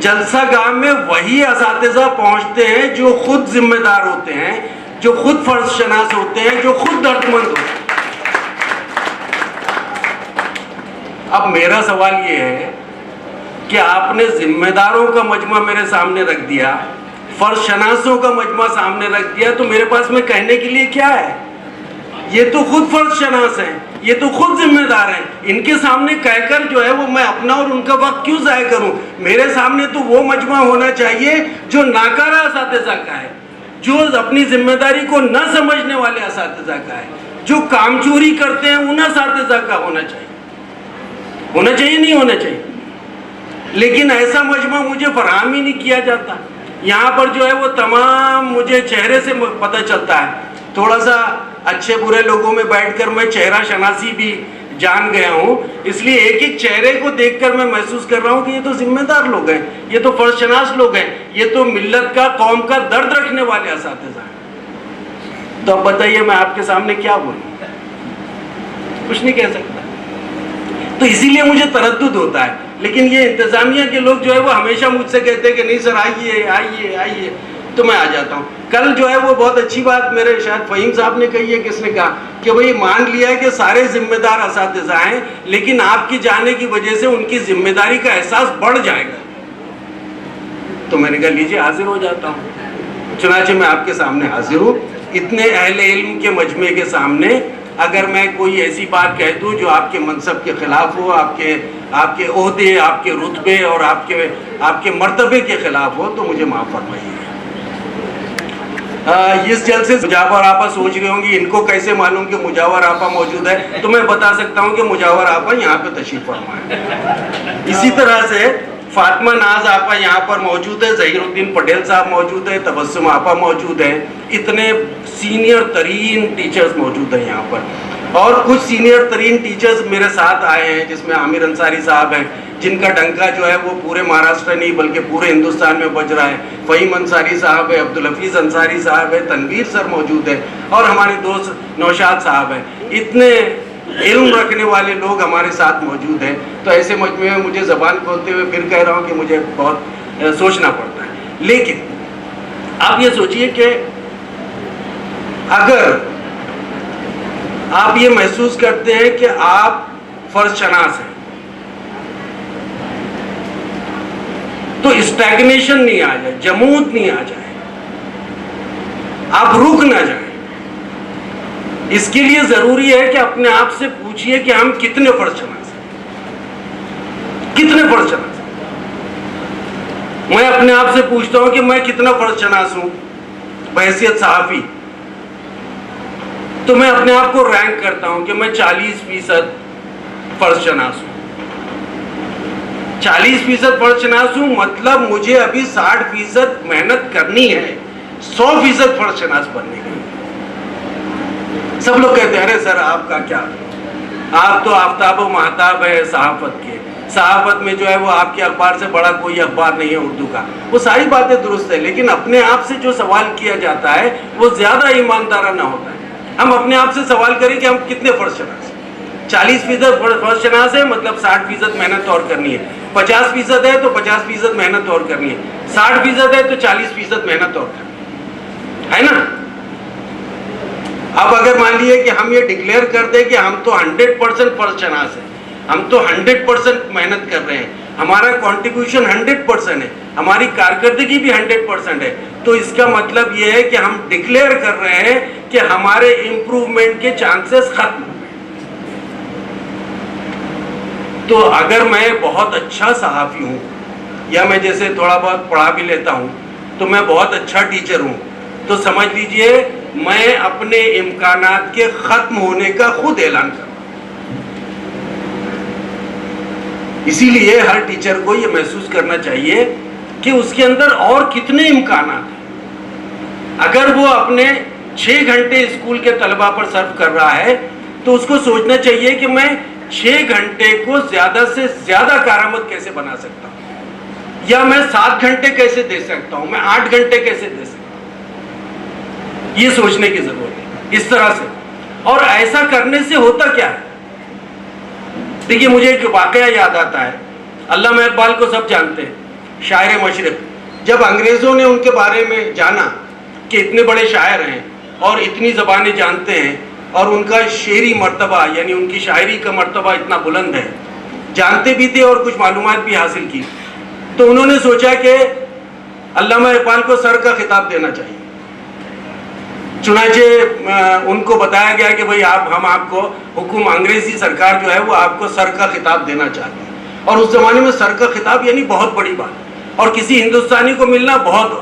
جلسہ گاہ میں وہی اساتذہ پہنچتے ہیں جو خود ذمہ دار ہوتے ہیں، جو خود فرض شناس ہوتے ہیں، جو خود درد مند ہوتے ہیں۔ اب میرا سوال یہ ہے کہ آپ نے ذمہ داروں کا مجمع میرے سامنے رکھ دیا، فرض شناسوں کا مجمع سامنے رکھ دیا، تو میرے پاس میں کہنے کے لیے کیا ہے؟ یہ تو خود فرض شناس ہیں، یہ تو خود ذمہ دار ہیں، ان کے سامنے کہہ کر جو ہے وہ میں اپنا اور ان کا وقت کیوں ضائع کروں؟ میرے سامنے تو وہ مجمع ہونا چاہیے جو ناکارہ اساتذہ کا ہے، جو اپنی ذمہ داری کو نہ سمجھنے والے اساتذہ کا ہے، جو کام چوری کرتے ہیں ان اساتذہ کا ہونا چاہیے۔ ہونا چاہیے نہیں ہونا چاہیے، لیکن ایسا مجمع مجھے فراہم ہی نہیں کیا جاتا۔ یہاں پر جو ہے وہ تمام مجھے چہرے سے پتہ چلتا ہے، تھوڑا سا اچھے برے لوگوں میں بیٹھ کر میں چہرہ شناسی بھی جان گیا ہوں، اس لیے ایک ایک چہرے کو دیکھ کر میں محسوس کر رہا ہوں کہ یہ تو ذمہ دار لوگ ہیں، یہ تو فرض شناس لوگ ہیں، یہ تو ملت کا، قوم کا درد رکھنے والے اساتذہ ہیں۔ تو اب بتائیے میں آپ کے سامنے کیا بولوں؟ کچھ نہیں کہہ سکتا۔ تو اسی لیے مجھے تردد ہوتا ہے، لیکن یہ انتظامیہ کے لوگ جو ہے وہ ہمیشہ مجھ سے کہتے ہیں کہ نہیں سر آئیے آئیے آئیے، تو میں آ جاتا ہوں۔ کل جو ہے وہ بہت اچھی بات میرے شاید فہیم صاحب نے کہی ہے، کس نے کہا کہ بھئی مان لیا ہے کہ سارے ذمہ دار اساتذہ ہیں، لیکن آپ کی جانے کی وجہ سے ان کی ذمہ داری کا احساس بڑھ جائے گا۔ تو میں نے کہا لیجیے حاضر ہو جاتا ہوں۔ چنانچہ میں آپ کے سامنے حاضر ہوں، اتنے اہل علم کے مجمع کے سامنے اگر میں کوئی ایسی بات کہہ دوں جو آپ کے منصب کے خلاف ہو، آپ کے عہدے، آپ کے رتبے اور آپ کے مرتبے کے خلاف ہو، تو مجھے معاف فرمائیے۔ اس جلسے مجاور آپا سوچ رہے ہوں گے ان کو کیسے معلوم کہ مجاور آپا موجود ہے، تو میں بتا سکتا ہوں کہ مجاور آپا یہاں پہ تشریف فرما ہے۔ اسی طرح سے فاطمہ ناز آپا یہاں پر موجود ہے، ظہیر الدین پٹیل صاحب موجود ہے، تبسم آپا موجود ہے، اتنے سینئر ترین ٹیچرز موجود ہیں یہاں پر، اور کچھ سینئر ترین ٹیچرز میرے ساتھ آئے ہیں، جس میں عامر انصاری صاحب ہیں، جن کا ڈنکا جو ہے وہ پورے مہاراشٹر نہیں بلکہ پورے ہندوستان میں بج رہا ہے، فہیم انصاری صاحب ہے، عبدالحفیظ انصاری صاحب ہے، تنویر سر موجود ہے، اور ہمارے دوست نوشاد صاحب ہیں۔ اتنے علم رکھنے والے لوگ ہمارے ساتھ موجود ہیں، تو ایسے مجمع میں مجھے زبان کھولتے ہوئے پھر کہہ رہا ہوں کہ مجھے بہت سوچنا پڑتا ہے۔ لیکن آپ یہ سوچئے کہ اگر آپ یہ محسوس کرتے ہیں کہ آپ فرض شناس ہیں، تو اسٹیگنیشن نہیں آ جائے، جمود نہیں آ جائے، آپ رک نہ جائیں۔ اس کے لیے ضروری ہے کہ اپنے آپ سے پوچھئے کہ ہم کتنے فرض شناس ہیں، کتنے فرض شناس ہیں۔ میں اپنے آپ سے پوچھتا ہوں کہ میں کتنا فرض شناس ہوں بحیثیت صحافی، تو میں اپنے آپ کو رینک کرتا ہوں کہ میں 40% فرض شناس ہوں۔ 40% فرض شناس ہوں، مطلب مجھے ابھی 60% محنت کرنی ہے 100% فرض شناس بننے کے لیے۔ سب لوگ کہتے ہیں ارے سر آپ کا کیا، آپ تو آفتاب و مہتاب ہے صحافت کے، صحافت میں جو ہے وہ آپ کے اخبار سے بڑا کوئی اخبار نہیں ہے اردو کا۔ وہ ساری باتیں درست ہے، لیکن اپنے آپ سے جو سوال کیا جاتا ہے وہ زیادہ ایماندارانہ ہوتا ہے۔ ہم اپنے آپ سے سوال کریں کہ ہم کتنے فرض شناس ہیں۔ 40% فرض شناس ہے، مطلب 60% محنت اور کرنی ہے۔ 50% ہے تو 50% محنت اور کرنی ہے۔ 60% ہے تو 40% محنت اور کرنی ہے نا۔ اب اگر مان لیے کہ ہم یہ ڈکلیئر کر دیں کہ ہم تو 100% فرض شناس ہیں، ہم تو 100% محنت کر رہے ہیں، ہمارا کنٹریبیوشن 100% ہے، ہماری کارکردگی بھی 100% ہے، تو اس کا مطلب یہ ہے کہ ہم ڈکلیئر کر رہے ہیں کہ ہمارے امپروومنٹ کے چانسز ختم ہو گئے۔ تو اگر میں بہت اچھا صحافی ہوں، یا میں جیسے تھوڑا بہت پڑھا بھی لیتا ہوں، تو میں بہت اچھا ٹیچر ہوں، تو سمجھ لیجئے میں اپنے امکانات کے ختم ہونے کا خود اعلان کروں۔ اسی لیے ہر ٹیچر کو یہ محسوس کرنا چاہیے کہ اس کے اندر اور کتنے امکانات ہیں۔ اگر وہ اپنے 6 گھنٹے اسکول کے طلباء پر صرف کر رہا ہے، تو اس کو سوچنا چاہیے کہ میں 6 گھنٹے کو زیادہ سے زیادہ کارآمد کیسے بنا سکتا ہوں، یا میں 7 گھنٹے کیسے دے سکتا ہوں، میں 8 گھنٹے کیسے دے سکتا ہوں۔ یہ سوچنے کی ضرورت ہے اس طرح سے۔ اور ایسا کرنے سے ہوتا کیا ہے؟ دیکھیے مجھے ایک واقعہ یاد آتا ہے، علامہ اقبال کو سب جانتے ہیں، شاعر مشرق. جب انگریزوں نے ان کے بارے میں جانا کہ اتنے بڑے شاعر ہیں اور اتنی زبانیں جانتے ہیں اور ان کا شعری مرتبہ یعنی ان کی شاعری کا مرتبہ اتنا بلند ہے, جانتے بھی تھے اور کچھ معلومات بھی حاصل کی, تو انہوں نے سوچا کہ علامہ اقبال کو سر کا خطاب دینا چاہیے. چنانچہ ان کو بتایا گیا کہ بھئی ہم آپ کو انگریزی سرکار جو ہے وہ آپ کو سر کا خطاب دینا چاہتے ہیں. اور اس زمانے میں سر کا خطاب یعنی بہت بڑی بات, اور کسی ہندوستانی کو ملنا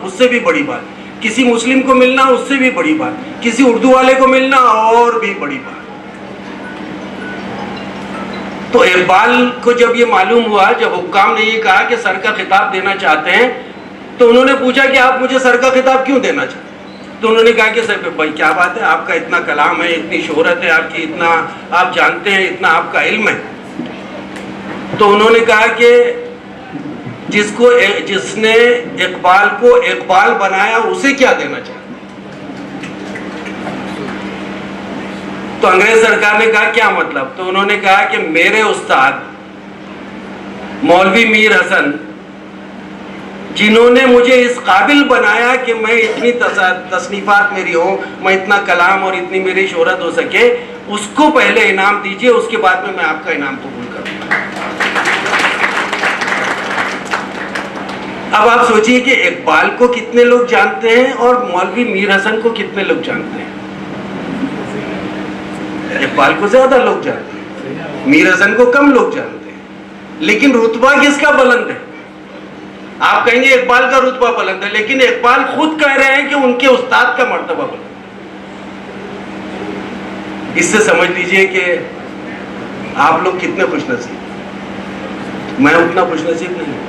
اس سے بھی بڑی بات, کسی مسلم کو ملنا اس سے بھی بڑی بات, کسی اردو والے کو ملنا اور بھی بڑی بات. تو اقبال کو جب یہ معلوم ہوا, جب حکام نے یہ کہا کہ سر کا خطاب دینا چاہتے ہیں, تو انہوں نے پوچھا کہ آپ مجھے سر کا خطاب کیوں دینا چاہتے ہیں؟ تو انہوں نے کہا کہ سر بھائی کیا بات ہے, آپ کا اتنا کلام ہے, اتنی شہرت ہے آپ کی, اتنا آپ جانتے ہیں, اتنا آپ کا علم ہے. تو انہوں نے کہا کہ جس نے اقبال کو اقبال بنایا اسے کیا دینا چاہتے. تو انگریز سرکار نے کہا کیا مطلب؟ تو انہوں نے کہا کہ میرے استاد مولوی میر حسن جنہوں نے مجھے اس قابل بنایا کہ میں اتنی تصنیفات میری ہوں, میں اتنا کلام اور اتنی میری شہرت ہو سکے, اس کو پہلے انعام دیجئے, اس کے بعد میں آپ کا انعام قبول کروں گا. اب آپ سوچئے کہ اقبال کو کتنے لوگ جانتے ہیں اور مولوی میر حسن کو کتنے لوگ جانتے ہیں. اقبال کو زیادہ لوگ جانتے ہیں, میر حسن کو کم لوگ جانتے ہیں, لیکن رتبہ کس کا بلند ہے؟ آپ کہیں گے اقبال کا رتبہ بلند ہے, لیکن اقبال خود کہہ رہے ہیں کہ ان کے استاد کا مرتبہ بلند ہے. اس سے سمجھ لیجئے کہ آپ لوگ کتنے خوش نصیب. میں اتنا خوش نصیب نہیں ہوں,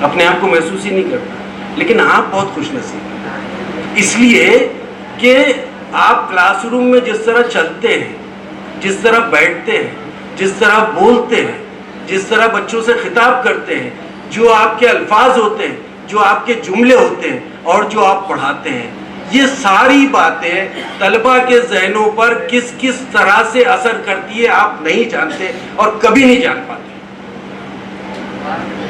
اپنے آپ کو محسوس ہی نہیں کرتا, لیکن آپ بہت خوش نصیب ہیں. اس لیے کہ آپ کلاس روم میں جس طرح چلتے ہیں, جس طرح بیٹھتے ہیں, جس طرح بولتے ہیں, جس طرح بچوں سے خطاب کرتے ہیں, جو آپ کے الفاظ ہوتے ہیں, جو آپ کے جملے ہوتے ہیں اور جو آپ پڑھاتے ہیں, یہ ساری باتیں طلبہ کے ذہنوں پر کس کس طرح سے اثر کرتی ہے آپ نہیں جانتے اور کبھی نہیں جان پاتے.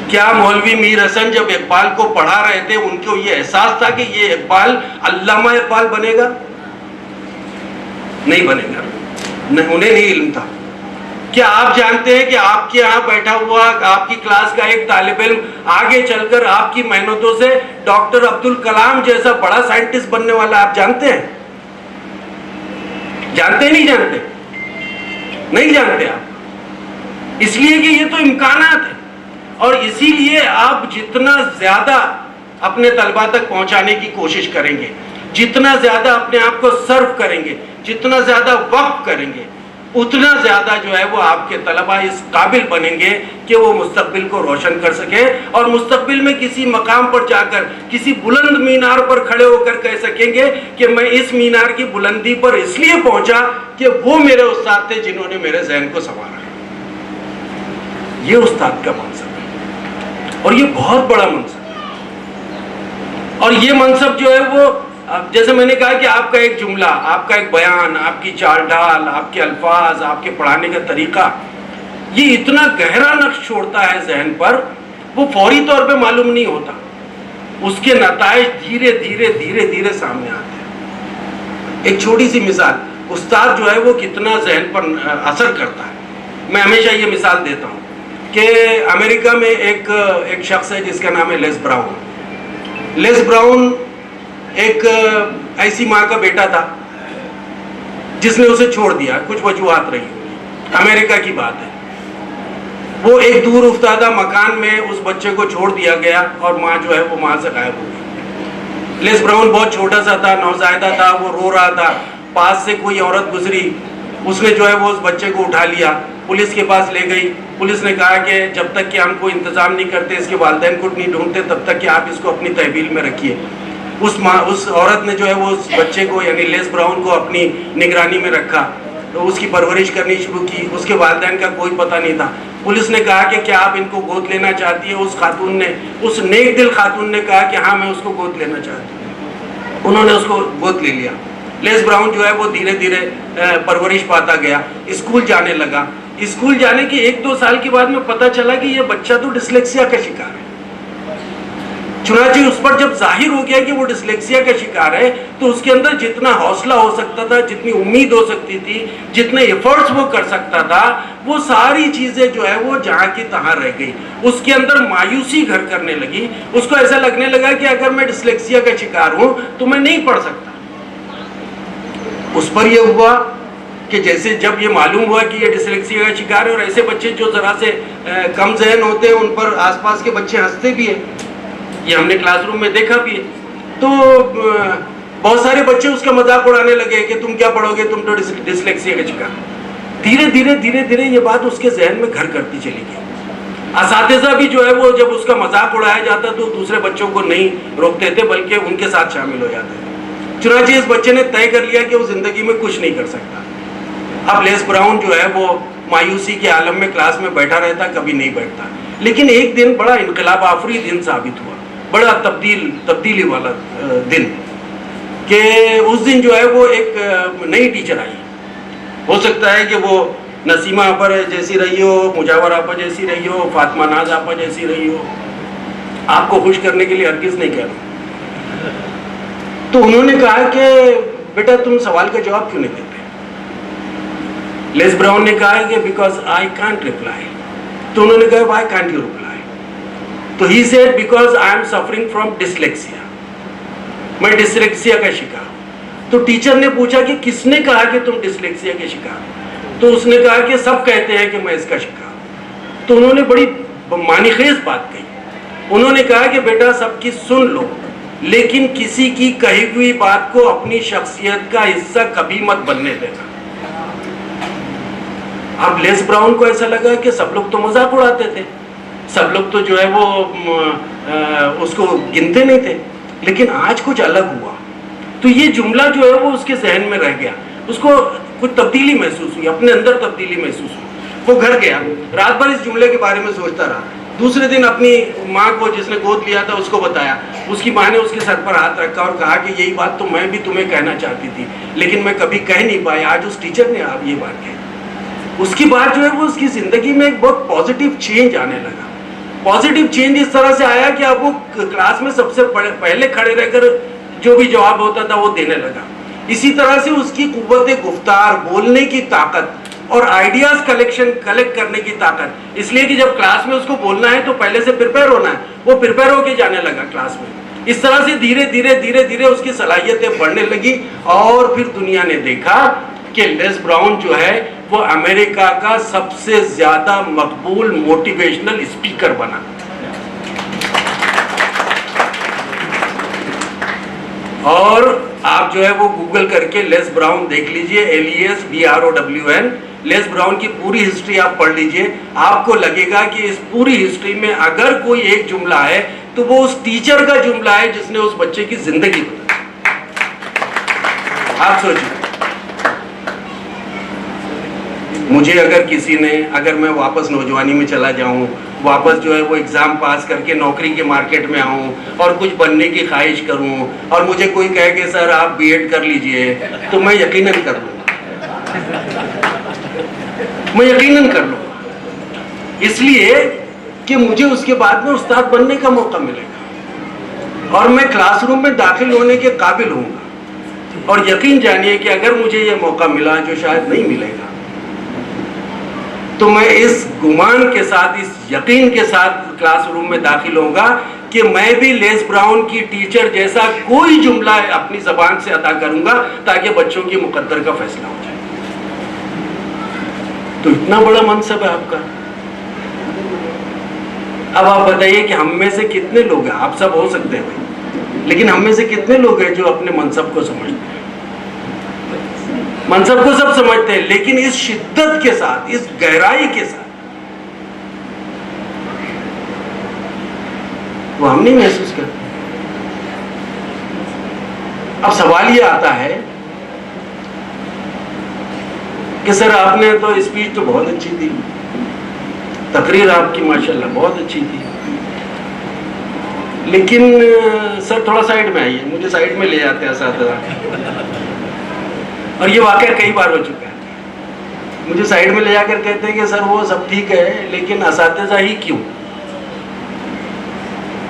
کیا مولوی میر حسن جب اقبال کو پڑھا رہے تھے ان کو یہ احساس تھا کہ یہ اقبال علامہ اقبال بنے گا؟ نہیں بنے گا, انہیں نہیں علم تھا. کیا آپ جانتے ہیں کہ آپ کے یہاں بیٹھا ہوا آپ کی کلاس کا ایک طالب علم آگے چل کر آپ کی محنتوں سے ڈاکٹر عبدالکلام جیسا بڑا سائنٹسٹ بننے والا آپ جانتے ہیں؟ جانتے نہیں جانتے؟ نہیں جانتے آپ, اس لیے کہ یہ تو امکانات ہیں. اور اسی لیے آپ جتنا زیادہ اپنے طلبہ تک پہنچانے کی کوشش کریں گے, جتنا زیادہ اپنے آپ کو سرو کریں گے, جتنا زیادہ وقف کریں گے, اتنا زیادہ جو ہے وہ آپ کے طلبہ اس قابل بنیں گے کہ وہ مستقبل کو روشن کر سکیں, اور مستقبل میں کسی مقام پر جا کر کسی بلند مینار پر کھڑے ہو کر کہہ سکیں گے کہ میں اس مینار کی بلندی پر اس لیے پہنچا کہ وہ میرے استاد تھے جنہوں نے میرے ذہن کو سنوارا. یہ استاد کا منصب ہے, اور یہ بہت بڑا منصب ہے. اور یہ منصب جو ہے وہ جیسے میں نے کہا کہ آپ کا ایک جملہ, آپ کا ایک بیان, آپ کی چال ڈھال, آپ کے الفاظ, آپ کے پڑھانے کا طریقہ, یہ اتنا گہرا نقش چھوڑتا ہے ذہن پر, وہ فوری طور پہ معلوم نہیں ہوتا, اس کے نتائج دھیرے دھیرے دھیرے دھیرے سامنے آتے ہیں. ایک چھوٹی سی مثال, استاد جو ہے وہ کتنا ذہن پر اثر کرتا ہے. میں ہمیشہ یہ مثال دیتا ہوں کہ امریکہ میں ایک شخص ہے جس کا نام ہے لیس براؤن. لیس براؤن ایک ایسی ماں کا بیٹا تھا جس نے اسے چھوڑ دیا, کچھ وجوہات رہی, امریکہ کی بات ہے. وہ ایک دور افتادہ مکان میں اس بچے کو چھوڑ دیا گیا اور ماں جو ہے وہ وہاں سے غائب ہو گئی. لیس براؤن بہت چھوٹا سا تھا, نوزائیدہ تھا, وہ رو رہا تھا. پاس سے کوئی عورت گزری, اس نے جو ہے وہ اس بچے کو اٹھا لیا, پولیس کے پاس لے گئی. پولیس نے کہا کہ جب تک کہ ہم کو انتظام نہیں کرتے, اس کے والدین کو نہیں ڈھونڈتے, تب تک کہ آپ اس کو اپنی تحویل میں رکھیے. اس عورت نے جو ہے وہ اس بچے کو یعنی لیس براؤن کو اپنی نگرانی میں رکھا, تو اس کی پرورش کرنی شروع کی. اس کے والدین کا کوئی پتہ نہیں تھا. پولیس نے کہا کہ کیا آپ ان کو گود لینا چاہتی ہے؟ اس خاتون نے, اس نیک دل خاتون نے کہا کہ ہاں میں اس کو گود لینا چاہتی ہوں. انہوں نے اس کو گود لے لیا. لیس براؤن جو ہے وہ دھیرے دھیرے پرورش پاتا گیا, اسکول جانے لگا. اسکول جانے کے 1-2 سال کے بعد میں پتہ چلا کہ یہ بچہ تو ڈسلیکسیا کا شکار ہے. چنانچہ اس پر جب ظاہر ہو گیا کہ وہ ڈسلیکسیا کا شکار ہے تو اس کے اندر جتنا حوصلہ ہو سکتا تھا، جتنی امید ہو سکتی تھی، جتنے ایفرٹس وہ کر سکتا تھا، وہ ساری چیزیں جو ہے وہ جہاں کی تہاں رہ گئی. اس کے اندر مایوسی گھر کرنے لگی. اس کو ایسا لگنے لگا کہ اگر میں ڈسلیکسیا کا شکار ہوں تو میں نہیں پڑھ سکتا. اس پر یہ ہوا کہ جیسے جب یہ معلوم ہوا کہ یہ ڈسلیکسیا کا شکار ہے، اور ایسے بچے جو ذرا سے کم ذہن ہوتے ہیں ان پر آس پاس کے بچے ہنستے بھی ہیں، یہ ہم نے کلاس روم میں دیکھا بھی ہے. تو بہت سارے بچے اس کا مذاق اڑانے لگے کہ تم کیا پڑھو گے، تم تو ڈسلیکسیا کا شکار. دھیرے دھیرے یہ بات اس کے ذہن میں گھر کرتی چلی گئی. اساتذہ بھی جو ہے وہ جب اس کا مذاق اڑایا جاتا تو دوسرے بچوں کو نہیں روکتے تھے بلکہ ان کے ساتھ شامل ہو جاتے تھے. چنانچہ اس بچے نے طے کر لیا کہ وہ زندگی میں کچھ نہیں کر سکتا. اب لیس براؤن جو ہے وہ مایوسی کے عالم میں کلاس میں بیٹھا رہتا، کبھی نہیں بیٹھتا. لیکن ایک دن بڑا انقلاب آفری دن ثابت ہوا، بڑا تبدیلی والا دن، کہ اس دن جو ہے وہ ایک نئی ٹیچر آئی. ہو سکتا ہے کہ وہ نسیمہ آپا جیسی رہی ہو، مجاور آپا جیسی رہی ہو، فاطمہ ناز آپا جیسی رہی ہو. آپ کو خوش کرنے کے لیے ہرگز نہیں کہہ رہا. تو انہوں نے کہا کہ بیٹا تم سوال کا جواب کیوں نہیں دیتے؟ لیس براؤن نے کہا کہ بیکاز آئی کانٹ ریپلائی. تو انہوں نے کہا وائی کانٹ یو ریپلائی؟ تو he said because I am suffering from dyslexia. میں ڈسلیکسیا کا شکار ہوں. تو ٹیچر نے پوچھا کہ کس نے کہا کہ تم ڈسلیکسیا کے شکار ہو؟ تو اس نے کہا کہ سب کہتے ہیں کہ میں اس کا شکار ہوں. تو انہوں نے بڑی معنی خیز بات کہی. انہوں نے کہا کہ بیٹا سب کی سن لو، لیکن کسی کی کہی ہوئی بات کو اپنی شخصیت کا حصہ کبھی مت بننے دینا. اب لیس براؤن کو ایسا لگا کہ سب لوگ تو مذاق اڑاتے تھے، سب لوگ تو جو ہے وہ اس کو گنتے نہیں تھے، لیکن آج کچھ الگ ہوا. تو یہ جملہ جو ہے وہ اس کے ذہن میں رہ گیا. اس کو کچھ تبدیلی محسوس ہوئی، اپنے اندر تبدیلی محسوس ہوئی. وہ گھر گیا، رات بھر اس جملے کے بارے میں سوچتا رہا. دوسرے دن اپنی ماں کو جس نے گود لیا تھا اس کو بتایا. اس کی ماں نے اس کے سر پر ہاتھ رکھا اور کہا کہ یہی بات تو میں بھی تمہیں کہنا چاہتی تھی لیکن میں کبھی کہہ نہیں پائی. آج اس ٹیچر نے آپ یہ بات کہی. اس کی بات جو ہے وہ اس کی زندگی میں ایک بہت پازیٹیو چینج آنے لگا. پازیٹیو چینج اس طرح سے آیا کہ اب وہ کلاس میں سب سے پہلے کھڑے رہ کر جو بھی جواب ہوتا تھا وہ دینے لگا. اسی طرح سے اس کی قوت گفتار، بولنے کی طاقت اور آئیڈیاز کلیکٹ کرنے کی طاقت، اس لیے کہ جب کلاس میں اس کو بولنا ہے تو پہلے سے پریپیئر ہونا ہے، وہ پریپیئر ہو کے جانے لگا کلاس میں. اس طرح سے دھیرے دھیرے اس کی صلاحیتیں بڑھنے لگی. اور پھر دنیا نے دیکھا کہ لیس براؤن جو ہے وہ امریکہ کا سب سے زیادہ مقبول موٹیویشنل اسپیکر بنا. اور آپ جو ہے وہ گوگل کر کے لیس براؤن دیکھ لیجئے، LESBROWN. لیس براؤن کی پوری ہسٹری آپ پڑھ لیجئے. آپ کو لگے گا کہ اس پوری ہسٹری میں اگر کوئی ایک جملہ ہے تو وہ اس ٹیچر کا جملہ ہے جس نے اس بچے کی زندگی بدلی. آپ سوچیں، مجھے اگر میں واپس نوجوانی میں چلا جاؤں، واپس جو ہے وہ ایگزام پاس کر کے نوکری کے مارکیٹ میں آؤں اور کچھ بننے کی خواہش کروں اور مجھے کوئی کہے کہ سر آپ BEd کر لیجئے، تو میں یقیناً کر لوں گا. میں یقیناً کر لوں گا، اس لیے کہ مجھے اس کے بعد میں استاد بننے کا موقع ملے گا اور میں کلاس روم میں داخل ہونے کے قابل ہوں گا. اور یقین جانیے کہ اگر مجھے یہ موقع ملا جو شاید نہیں ملے گا تو میں اس گمان کے ساتھ، اس یقین کے ساتھ کلاس روم میں داخل ہوں گا کہ میں بھی لیس براؤن کی ٹیچر جیسا کوئی جملہ اپنی زبان سے ادا کروں گا تاکہ بچوں کی مقدر کا فیصلہ ہو جائے. تو اتنا بڑا منصب ہے آپ کا. اب آپ بتائیے کہ ہم میں سے کتنے لوگ ہیں، آپ سب ہو سکتے ہیں بھائی، لیکن ہم میں سے کتنے لوگ ہیں جو اپنے منصب کو سمجھتے ہیں؟ منصب کو سب سمجھتے ہیں، لیکن اس شدت کے ساتھ، اس گہرائی کے ساتھ وہ ہم نہیں محسوس کرتے. اب سوال یہ آتا ہے کہ سر آپ نے تو اسپیچ تو بہت اچھی دی، تقریر آپ کی ماشاءاللہ بہت اچھی تھی، لیکن سر تھوڑا سائڈ میں آئیے، مجھے سائڈ میں لے جاتے ہیں اساتذہ. اور یہ واقعہ کئی بار ہو چکا ہے. مجھے سائڈ میں لے جا کر کہتے ہیں کہ سر وہ سب ٹھیک ہے لیکن اساتذہ ہی کیوں؟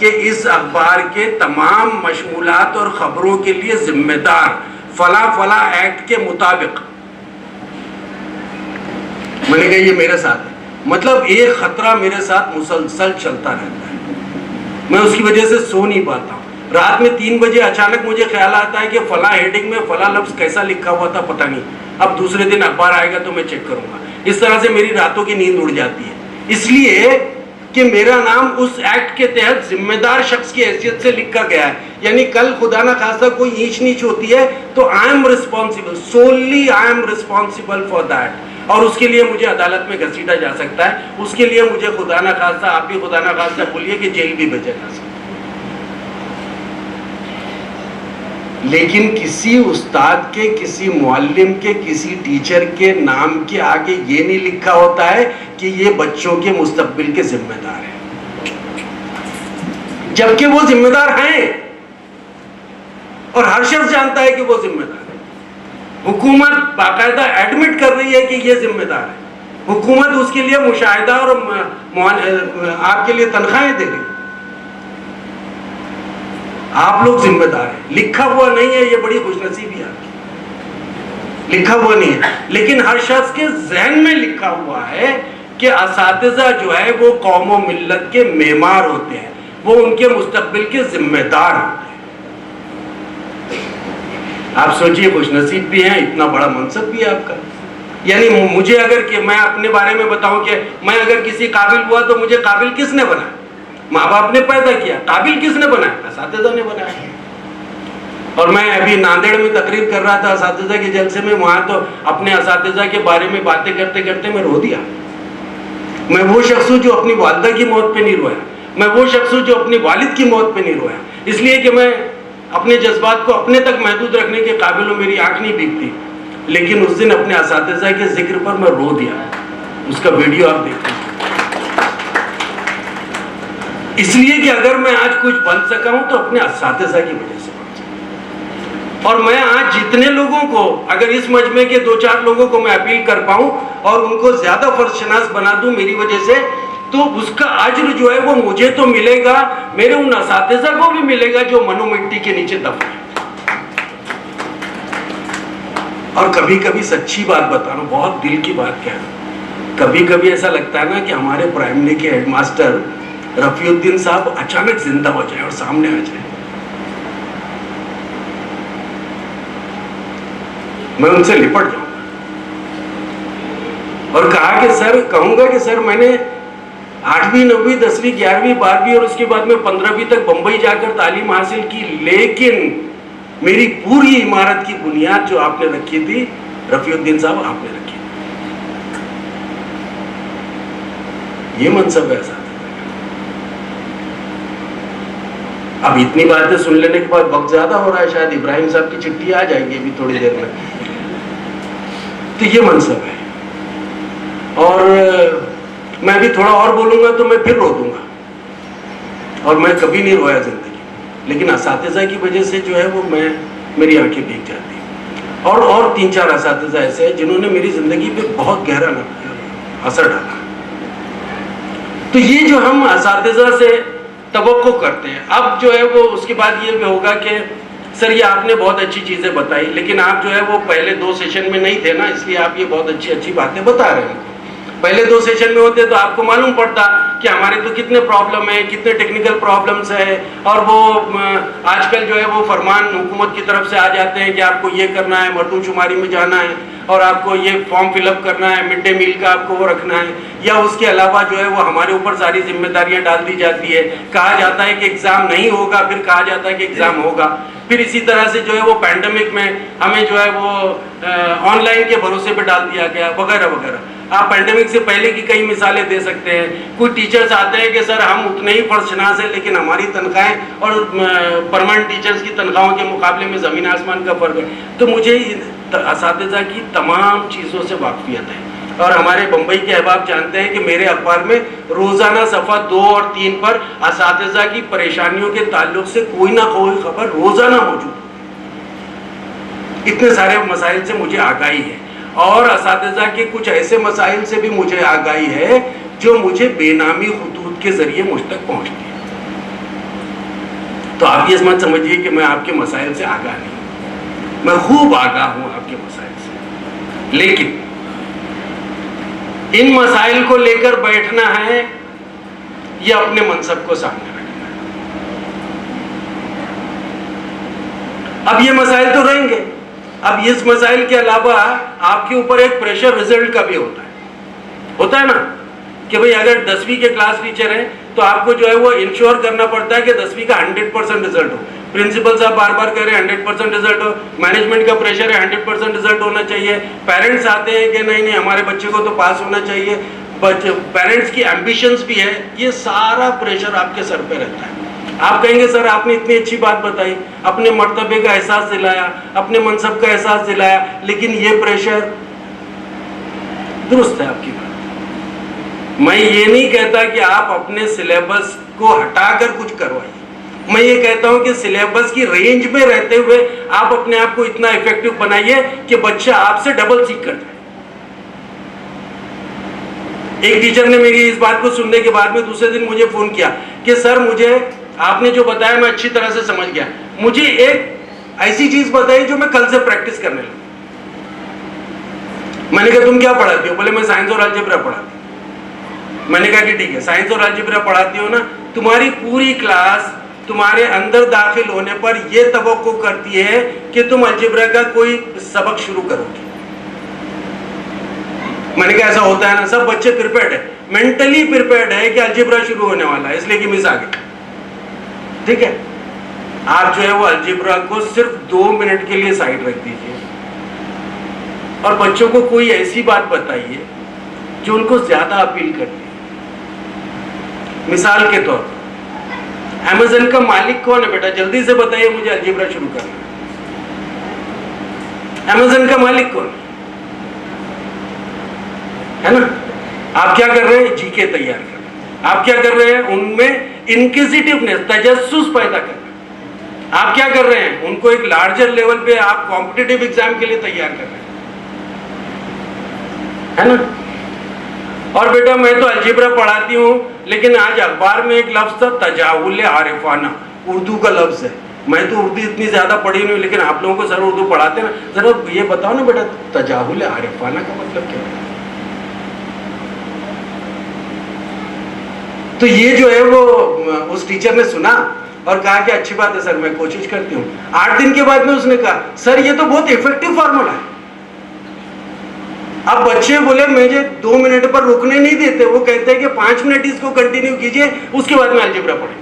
کہ اس اخبار کے تمام مشمولات اور خبروں کے لیے ذمہ دار فلاں فلاں ایکٹ کے مطابق. میں نے کہا یہ میرے ساتھ ہے. مطلب ایک خطرہ میرے ساتھ مسلسل چلتا رہتا ہے. میں اس کی وجہ سے سو نہیں پاتا ہوں. رات میں 3 بجے اچانک مجھے خیال آتا ہے کہ فلاں ہیڈنگ میں فلاں لفظ کیسا لکھا ہوا تھا پتہ نہیں, اب دوسرے دن اخبار آئے گا تو میں چیک کروں گا. اس طرح سے میری راتوں کی نیند اڑ جاتی ہے, اس لیے کہ میرا نام اس ایکٹ کے تحت ذمہ دار شخص کی حیثیت سے لکھا گیا ہے. یعنی کل خدا نہ خواستہ کوئی اینچ نیچ ہوتی ہے تو I am responsible, solely I am responsible for that. اور اس کے لیے مجھے عدالت میں گھسیٹا جا سکتا ہے, اس کے لیے مجھے خدا نہ خواستہ, آپ بھی خدا نہ خواستہ بولیے کہ جیل بھی بھیجا جا سکتا ہے. لیکن کسی استاد کے, کسی معلم کے, کسی ٹیچر کے نام کے آگے یہ نہیں لکھا ہوتا ہے کہ یہ بچوں کے مستقبل کے ذمہ دار ہیں, جبکہ وہ ذمہ دار ہیں اور ہر شخص جانتا ہے کہ وہ ذمہ دار ہے. حکومت باقاعدہ ایڈمٹ کر رہی ہے کہ یہ ذمہ دار ہے. حکومت اس کے لیے مشاہدہ اور آپ کے لیے تنخواہیں دے رہی ہے. آپ لوگ ذمہ دار ہیں. لکھا ہوا نہیں ہے, یہ بڑی خوش نصیبی ہے آپ کی, لکھا ہوا نہیں ہے, لیکن ہر شخص کے ذہن میں لکھا ہوا ہے کہ اساتذہ جو ہے وہ قوم و ملت کے معمار ہوتے ہیں, وہ ان کے مستقبل کے ذمہ دار ہوتے ہیں. آپ سوچئے خوش نصیب بھی ہیں, اتنا بڑا منصب بھی ہے آپ کا. یعنی مجھے اگر کہ میں اپنے بارے میں بتاؤں کہ میں اگر کسی قابل ہوا تو مجھے قابل کس نے بنایا؟ ماں باپ نے پیدا کیا. قابل کس نے بنایا؟ اساتذہ نے بنایا. اور میں ابھی ناندیڑ میں تقریر کر رہا تھا اساتذہ کے جلسے میں, وہاں تو اپنے اساتذہ کے بارے میں باتیں کرتے کرتے میں رو دیا. میں وہ شخص ہوں جو اپنی والدہ کی موت پہ نہیں رویا, میں وہ شخص ہوں جو اپنی والد کی موت پہ نہیں رویا, اس لیے کہ میں اپنے جذبات کو اپنے تک محدود رکھنے کے قابل ہوں, میری آنکھ نہیں بھیگتی. لیکن اس دن اپنے اساتذہ کے ذکر پر میں رو دیا. اس کا ویڈیو آپ دیکھیں. اس لیے کہ اگر میں آج کچھ بن سکا ہوں تو اپنے اساتذہ کی وجہ سے بن سکا. اور میں آج جتنے لوگوں کو, اگر اس مجمع کے 2-4 لوگوں کو میں اپیل کر پاؤں اور ان کو زیادہ فرض شناس بنا دوں میری وجہ سے, تو اس کا اجر جو ہے وہ مجھے تو ملے گا, میرے ان اساتذہ کو بھی ملے گا جو منو مٹی کے نیچے دفن ہیں. اور کبھی کبھی سچی بات بتا رہا ہوں, بہت دل کی بات کہہ رہا ہوں, کبھی کبھی ایسا لگتا ہے نا کہ ہمارے پرائمری کے ہیڈ ماسٹر رفیع الدین صاحب اچانک زندہ ہو جائے اور سامنے آ جائے. میں ان سے لپٹ جاؤں اور کہا کہ سر, کہوں گا کہ سر میں نے 8ویں 9ویں 10ویں 11ویں 12ویں اور اس کے بعد میں 15ویں تک بمبئی جا کر تعلیم حاصل کی, لیکن میری پوری عمارت کی بنیاد جو آپ نے رکھی تھی رفیع الدین صاحب آپ نے رکھی. یہ منصب ہے ایسا. اب اتنی باتیں سن لینے کے بعد وقت زیادہ ہو رہا ہے, شاید ابراہیم صاحب کی چٹھی آ جائے گی ابھی تھوڑی دیر میں. تو یہ منصب ہے. اور میں بھی تھوڑا اور بولوں گا تو میں پھر رو دوں گا, اور میں کبھی نہیں رویا زندگی میں, لیکن اساتذہ کی وجہ سے جو ہے وہ میری آنکھیں بھیگ جاتی ہیں. اور 3-4 اساتذہ ایسے ہیں جنہوں نے میری زندگی پہ بہت گہرا اثر ڈالا. تو یہ جو ہم اساتذہ سے توقع کرتے ہیں, اب جو ہے وہ اس کے بعد یہ بھی ہوگا کہ سر یہ آپ نے بہت اچھی چیزیں بتائی, لیکن آپ جو ہے وہ پہلے 2 سیشن میں نہیں تھے نا, اس لیے آپ یہ بہت اچھی باتیں بتا رہے ہیں. پہلے 2 سیشن میں ہوتے تو آپ کو معلوم پڑتا کہ ہمارے تو کتنے پرابلم ہیں, کتنے ٹیکنیکل پرابلمس ہیں, اور وہ آج کل جو ہے وہ فرمان حکومت کی طرف سے آ جاتے ہیں کہ آپ کو یہ کرنا ہے, مردم شماری میں جانا ہے, اور آپ کو یہ فارم فل اپ کرنا ہے, مڈ ڈے میل کا آپ کو وہ رکھنا ہے, یا اس کے علاوہ جو ہے وہ ہمارے اوپر ساری ذمہ داریاں ڈال دی جاتی ہے. کہا جاتا ہے کہ ایگزام نہیں ہوگا, پھر کہا جاتا ہے کہ ایگزام ہوگا. پھر اسی طرح سے جو ہے وہ پینڈیمک میں ہمیں جو ہے وہ آن لائن کے بھروسے پہ ڈال دیا گیا وغیرہ وغیرہ. آپ پینڈیمک سے پہلے کی کئی مثالیں دے سکتے ہیں. کچھ ٹیچرز آتے ہیں کہ سر ہم اتنے ہی فرض شناس ہیں, لیکن ہماری تنخواہیں اور پرماننٹ ٹیچرز کی تنخواہوں کے مقابلے میں زمین آسمان کا فرق ہے. تو مجھے اساتذہ کی تمام چیزوں سے واقفیت ہے, اور ہمارے بمبئی کے احباب جانتے ہیں کہ میرے اخبار میں روزانہ صفحہ 2 اور 3 پر اساتذہ کی پریشانیوں کے تعلق سے کوئی نہ کوئی خبر روزانہ موجود ہے. اتنے سارے مسائل سے مجھے آگاہی ہے, اور اساتذہ کے کچھ ایسے مسائل سے بھی مجھے آگاہی ہے جو مجھے بے نامی خطوط کے ذریعے مجھ تک پہنچتی ہے. تو آپ یہ مت سمجھیے کہ میں آپ کے مسائل سے آگاہ نہیں ہوں، میں خوب آگاہ ہوں آپ کے مسائل سے، لیکن ان مسائل کو لے کر بیٹھنا ہے یا اپنے منصب کو سامنے رکھنا ہے؟ اب یہ مسائل تو رہیں گے، اب اس مسائل کے علاوہ آپ کے اوپر ایک پریشر رزلٹ کا بھی ہوتا ہے نا، کہ بھئی اگر 10ویں کے کلاس ٹیچر ہیں تو آپ کو جو ہے وہ انشور کرنا پڑتا ہے کہ 10ویں کا 100% رزلٹ ہو، پرنسپل صاحب بار بار کہہ رہے ہیں 100% رزلٹ ہو، مینجمنٹ کا پریشر ہے 100% رزلٹ ہونا چاہیے، پیرنٹس آتے ہیں کہ نہیں ہمارے بچے کو تو پاس ہونا چاہیے، پیرنٹس کی ایمبیشنز بھی ہے، یہ سارا پریشر آپ کے سر پہ رہتا ہے۔ آپ کہیں گے سر آپ نے اتنی اچھی بات بتائی، اپنے مرتبے کا احساس دلایا، اپنے منصب کا احساس دلایا، لیکن یہ پریشر درست ہے آپ کی بات۔ میں یہ نہیں کہتا کہ آپ اپنے سلیبس کو ہٹا کر کچھ کروائیے، میں یہ کہتا ہوں کہ سلیبس کی رینج میں رہتے ہوئے آپ اپنے آپ کو اتنا ایفیکٹو بنائیے کہ بچہ آپ سے ڈبل سیکھ کر جائے۔ ایک ٹیچر نے میری اس بات کو سننے کے بعد میں دوسرے دن مجھے فون کیا کہ سر مجھے آپ نے جو بتایا میں اچھی طرح سے سمجھ گیا، مجھے ایک ایسی چیز بتائی جو میں کل سے پریکٹس کرنے لگا۔ میں نے کہا تم کیا پڑھاتی ہو؟ بولے میں سائنس اور الجبرا پڑھاتی ہوں۔ میں نے کہا کہ ٹھیک ہے، سائنس اور الجبرا پڑھاتی ہو نا، تمہاری پوری کلاس تمہارے اندر داخل ہونے پر یہ توقع کرتی ہے کہ تم الجبرا کا کوئی سبق شروع کرو گے۔ میں نے کہا ایسا ہوتا ہے نا، سب بچے پریپیئرڈ ہے، مینٹلی پریپیئرڈ ہے کہ الجبرا شروع ہونے والا ہے، اس لیے کہ مس آ گئی۔ ٹھیک ہے، آپ جو ہے وہ الجبرا کو صرف 2 منٹ کے لیے سائڈ رکھ دیجئے اور بچوں کو کوئی ایسی بات بتائیے جو ان کو زیادہ اپیل کرتی ہے۔ مثال کے طور پر امیزن کا مالک کون ہے بیٹا؟ جلدی سے بتائیے مجھے، الجبرا شروع کرنا ہے۔ امیزن کا مالک کون ہے نا؟ آپ کیا کر رہے ہیں؟ جی کے تیار کر رہے ہیں۔ آپ کیا کر رہے ہیں؟ ان میں انکوزیٹیونیس، تجسس پیدا کر رہے ہیں۔ آپ کیا کر رہے ہیں؟ ان کو ایک لارجر لیول پہ آپ کمپٹیٹیو ایگزام کے لیے تیار کر رہے ہیں، ہے نا؟ اور بیٹا میں تو الجبرا پڑھاتی ہوں، لیکن آج اخبار میں ایک لفظ تھا تجاہل عارفانہ، اردو کا لفظ ہے۔ میں تو اردو اتنی زیادہ پڑھی نہیں، لیکن آپ لوگوں کو سر اردو پڑھاتے ہیں، ذرا یہ بتاؤ نا بیٹا تجاہل عارفانہ کا مطلب کیا ہے؟ تو یہ جو ہے وہ اس ٹیچر نے سنا اور کہا کہ اچھی بات ہے سر، میں کوشش کرتی ہوں۔ 8 دن کے بعد میں اس نے کہا سر یہ تو بہت ایفیکٹو فارمولا ہے۔ اب بچے بولے مجھے 2 منٹ پر رکنے نہیں دیتے، وہ کہتے ہیں کہ 5 منٹ اس کو کنٹینیو کیجئے، اس کے بعد میں الجبرا پڑھیں۔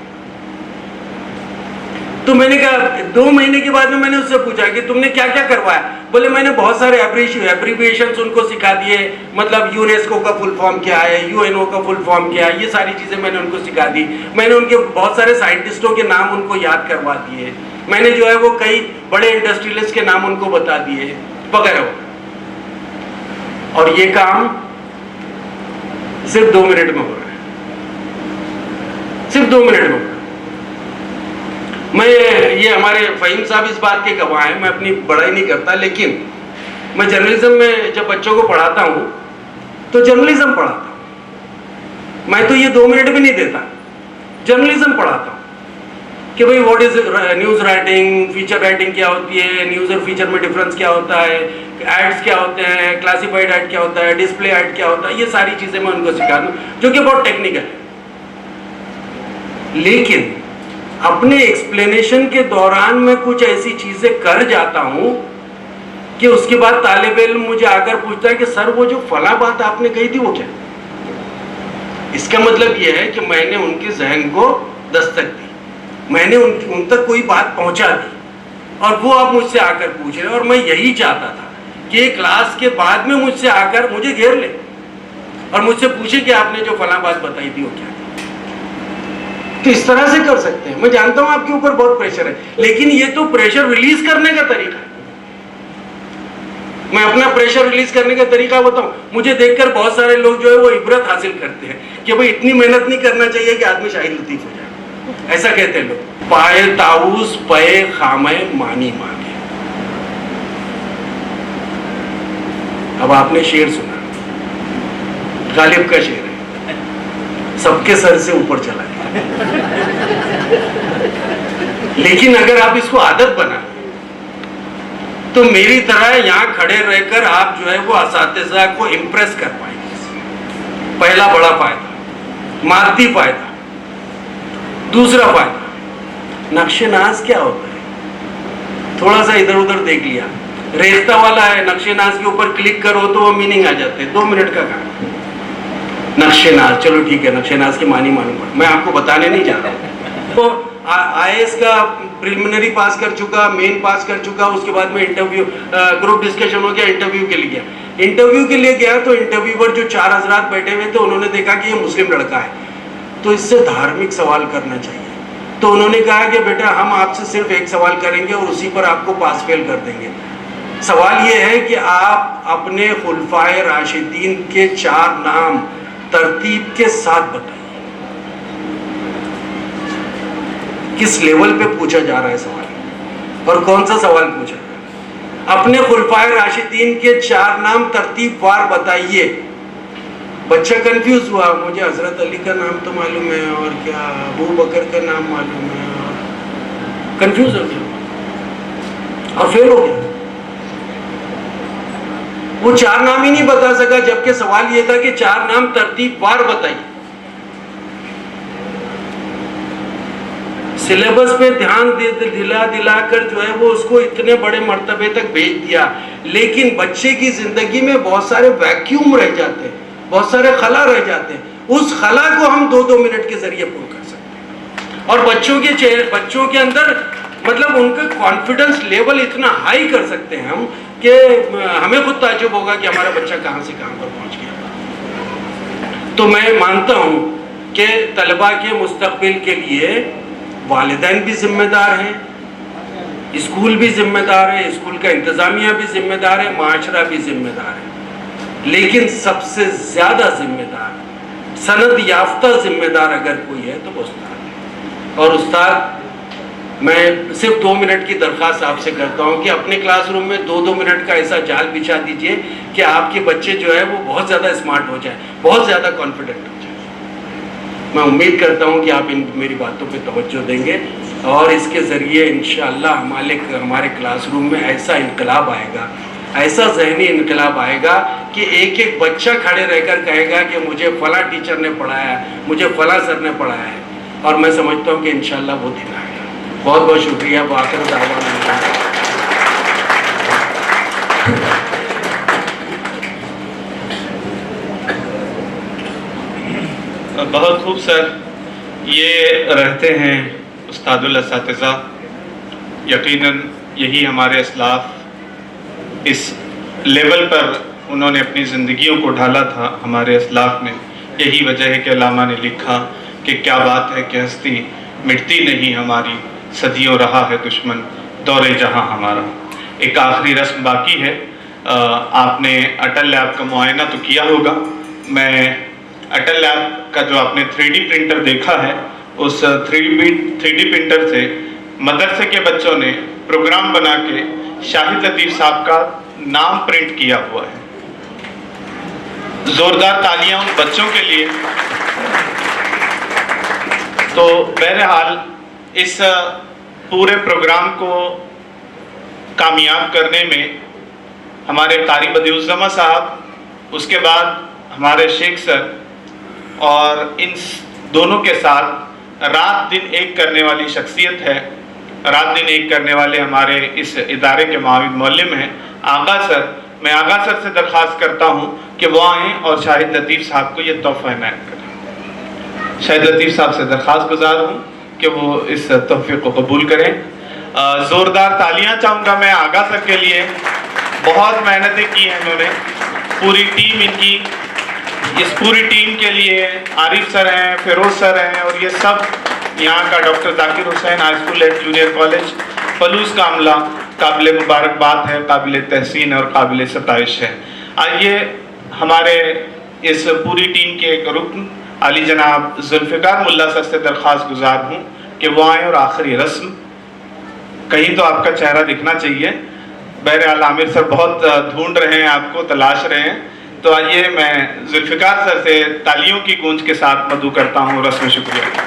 تو میں نے کہا 2 مہینے کے بعد میں نے اس سے پوچھا کہ تم نے کیا کیا کروایا؟ بولے میں نے بہت سارے ایبریویشنز ان کو سکھا دیے، مطلب یونیسکو کا فل فارم کیا ہے، یو این او کا فل فارم کیا ہے، یہ ساری چیزیں میں نے ان کو سکھا دی۔ میں نے ان کے بہت سارے سائنٹسٹوں کے نام ان کو یاد کروا دیے، میں نے جو ہے وہ کئی بڑے انڈسٹریلسٹ کے نام ان کو بتا دیے وغیرہ۔ اور یہ کام صرف 2 منٹ میں ہو رہا ہے، صرف 2 منٹ میں ہو رہا ہے۔ میں یہ ہمارے فہیم صاحب اس بات کے گواہ ہیں، میں اپنی بڑائی نہیں کرتا، لیکن میں جرنلزم میں جب بچوں کو پڑھاتا ہوں تو جرنلزم پڑھاتا ہوں، میں تو یہ 2 منٹ بھی نہیں دیتا، جرنلزم پڑھاتا ہوں کہ بھئی what is news writing, feature writing کیا ہوتی ہے، نیوز اور فیچر میں ڈفرنس کیا ہوتا ہے، ایڈز کیا ہوتے ہیں، کلاسیفائڈ ایڈ کیا ہوتا ہے، ڈسپلے ایڈ کیا ہوتا ہے، یہ ساری چیزیں میں ان کو سکھاتا ہوں جو کہ بہت ٹیکنیکل ہے۔ لیکن اپنے ایکسپلینیشن کے دوران میں کچھ ایسی چیزیں کر جاتا ہوں کہ اس کے بعد طالب علم مجھے آ کر پوچھتا ہے کہ سر وہ جو فلاں بات آپ نے کہی تھی وہ کیا؟ اس کا مطلب یہ ہے کہ میں نے ان کے ذہن کو دستک دی، میں نے ان تک کوئی بات پہنچا دی، اور وہ اب مجھ سے آ کر پوچھ رہے ہیں، اور میں یہی چاہتا تھا کہ کلاس کے بعد میں مجھ سے آ کر مجھے گھیر لے اور مجھ سے پوچھے کہ آپ نے جو فلاں بات بتائی تھی وہ کیا تھی۔ تو اس طرح سے کر سکتے ہیں۔ میں جانتا ہوں آپ کے اوپر بہت پریشر ہے، لیکن یہ تو پریشر ریلیز کرنے کا طریقہ ہے۔ میں اپنا پریشر ریلیز کرنے کا طریقہ بتاؤں، مجھے دیکھ کر بہت سارے لوگ جو ہے وہ عبرت حاصل کرتے ہیں کہ بھئی اتنی محنت نہیں کرنا چاہیے کہ آدمی شاہد لطیف ہو جائے، ایسا کہتے ہیں لوگ۔ پائے طاؤس پے خامے مانی مانگے۔ اب آپ نے شعر سنا، غالب کا شعر ہے، سب کے سر سے اوپر چلا گیا۔ لیکن اگر آپ اس کو عادت بنا تو میری طرح یہاں کھڑے رہ کر آپ جو ہے وہ اساتذہ کو امپریس کر پائیں گے. پہلا بڑا فائدہ مادی فائدہ. دوسرا فائدہ نقش ناز کیا ہوتا ہے؟ تھوڑا سا ادھر ادھر دیکھ لیا, ریختہ والا ہے, نقش ناز کے اوپر کلک کرو تو وہ میننگ آ جاتے ہیں. 2 منٹ کا کام. نقش ناز, چلو ٹھیک ہے, نقش ناز کے معنی معلوم پڑ, میں آپ کو بتانے نہیں جا رہا. تو IAS کا پریلیمنری پاس کر چکا, مین پاس کر چکا, اس کے بعد میں انٹرویو, گروپ ڈسکشن ہو گیا, انٹرویو کے لیے گیا. انٹرویو کے لیے گیا تو انٹرویور جو 4 حضرات بیٹھے ہوئے تھے, انہوں نے دیکھا کہ یہ مسلم لڑکا ہے تو اس سے دھارمک سوال کرنا چاہیے. تو انہوں نے کہا کہ بیٹا ہم آپ سے صرف ایک سوال کریں گے اور اسی پر آپ کو پاس فیل کر دیں گے. سوال یہ ہے کہ آپ اپنے خلفائے راشدین کے 4 نام ترتیب کے ساتھ بتائیے. کس لیول پہ پوچھا جا رہا ہے سوال, اور کون سا سوال پوچھا جا رہا ہے؟ اپنے خلفائے راشدین کے 4 نام ترتیب وار بتائیے. بچہ کنفیوز ہوا, مجھے حضرت علی کا نام تو معلوم ہے اور کیا ابو بکر کا نام معلوم ہے, اور کنفیوز ہو گیا اور فیل ہو گیا. وہ 4 نام ہی نہیں بتا سکا, جبکہ سوال یہ تھا کہ 4 نام ترتیب وار بتائیے. سلیبس پہ دھیان دلا کر جو ہے وہ اس کو اتنے بڑے مرتبے تک بھیج دیا, لیکن بچے کی زندگی میں بہت سارے ویکیوم رہ جاتے ہیں, بہت سارے خلا رہ جاتے ہیں. اس خلا کو ہم 2 منٹ کے ذریعے پور کر سکتے ہیں. اور بچوں کے اندر مطلب ان کا کانفیڈنس لیول اتنا ہائی کر سکتے ہیں ہم کہ ہمیں خود تعجب ہوگا کہ ہمارا بچہ کہاں سے کہاں پر پہنچ گیا. تو میں مانتا ہوں کہ طلباء کے مستقبل کے لیے والدین بھی ذمہ دار ہیں, اسکول بھی ذمہ دار ہے, اسکول کا انتظامیہ بھی ذمہ دار ہے, معاشرہ بھی ذمہ دار ہے. لیکن سب سے زیادہ ذمہ دار, سند یافتہ ذمہ دار اگر کوئی ہے تو وہ استاد ہے. اور استاد, میں صرف 2 منٹ کی درخواست آپ سے کرتا ہوں کہ اپنے کلاس روم میں 2 منٹ کا ایسا جال بچھا دیجئے کہ آپ کے بچے جو ہے وہ بہت زیادہ اسمارٹ ہو جائیں, بہت زیادہ کانفیڈنٹ ہو جائیں. میں امید کرتا ہوں کہ آپ میری باتوں پہ توجہ دیں گے, اور اس کے ذریعے انشاءاللہ ہمارے کلاس روم میں ایسا انقلاب آئے گا, ایسا ذہنی انقلاب آئے گا کہ ایک ایک بچہ کھڑے رہ کر کہے گا کہ مجھے فلاں ٹیچر نے پڑھایا ہے, مجھے فلاں سر نے پڑھایا ہے. اور میں سمجھتا ہوں کہ انشاءاللہ وہ دن آئے گا. بہت بہت شکریہ. وآخر دعوانا بہت خوب سر. یہ رہتے ہیں استاد الاساتذہ. یقیناً یہی ہمارے اسلاف اس لیول پر انہوں نے اپنی زندگیوں کو ڈھالا تھا. ہمارے اسلاف میں یہی وجہ ہے کہ علامہ نے لکھا کہ کیا بات ہے کہ ہستی مٹتی نہیں ہماری, صدیوں رہا ہے دشمن دور جہاں ہمارا. ایک آخری رسم باقی ہے. آپ نے اٹل لیب کا معائنہ تو کیا ہوگا. میں اٹل لیب کا جو آپ نے 3D پرنٹر دیکھا ہے, اس 3D پرنٹر سے مدرسے کے بچوں نے پروگرام بنا کے شاہد لطیف صاحب کا نام پرنٹ کیا ہوا ہے. زوردار تالیاں ان بچوں کے لیے. تو بہرحال اس پورے پروگرام کو کامیاب کرنے میں ہمارے قاری بدیع الزماں صاحب, اس کے بعد ہمارے شیخ سر, اور ان دونوں کے ساتھ رات دن ایک کرنے والی شخصیت ہے, رات دن ایک کرنے والے ہمارے اس ادارے کے معاون معلم ہیں آغا سر. میں آغا سر سے درخواست کرتا ہوں کہ وہ آئیں اور شاہد لطیف صاحب کو یہ تحفہ عنایت کریں. شاہد لطیف صاحب سے درخواست گزار ہوں کہ وہ اس تحفے کو قبول کریں. زوردار تالیاں چاہوں گا میں آغا سر کے لیے. بہت محنتیں کی ہیں انہوں نے, پوری ٹیم ان کی. اس پوری ٹیم کے لیے عارف سر ہیں, فیروز سر ہیں, اور یہ سب یہاں کا doctor Zakir Hussain high school and junior college floss کا عملہ قابل مبارکباد ہے, قابل تحسین اور قابل ستائش ہے. آئیے ہمارے اس پوری ٹیم کے ایک رکن علی جناب ذوالفقار ملا سر سے درخواست گزار ہوں کہ وہ آئیں اور آخری رسم. کہیں تو آپ کا چہرہ دکھنا چاہیے. بہرحال عامر سر بہت ڈھونڈ رہے ہیں, آپ کو تلاش رہے ہیں. تو آئیے میں ذوالفقار سر سے تالیوں کی گونج کے ساتھ مدعو کرتا ہوں. رسم شکریہ.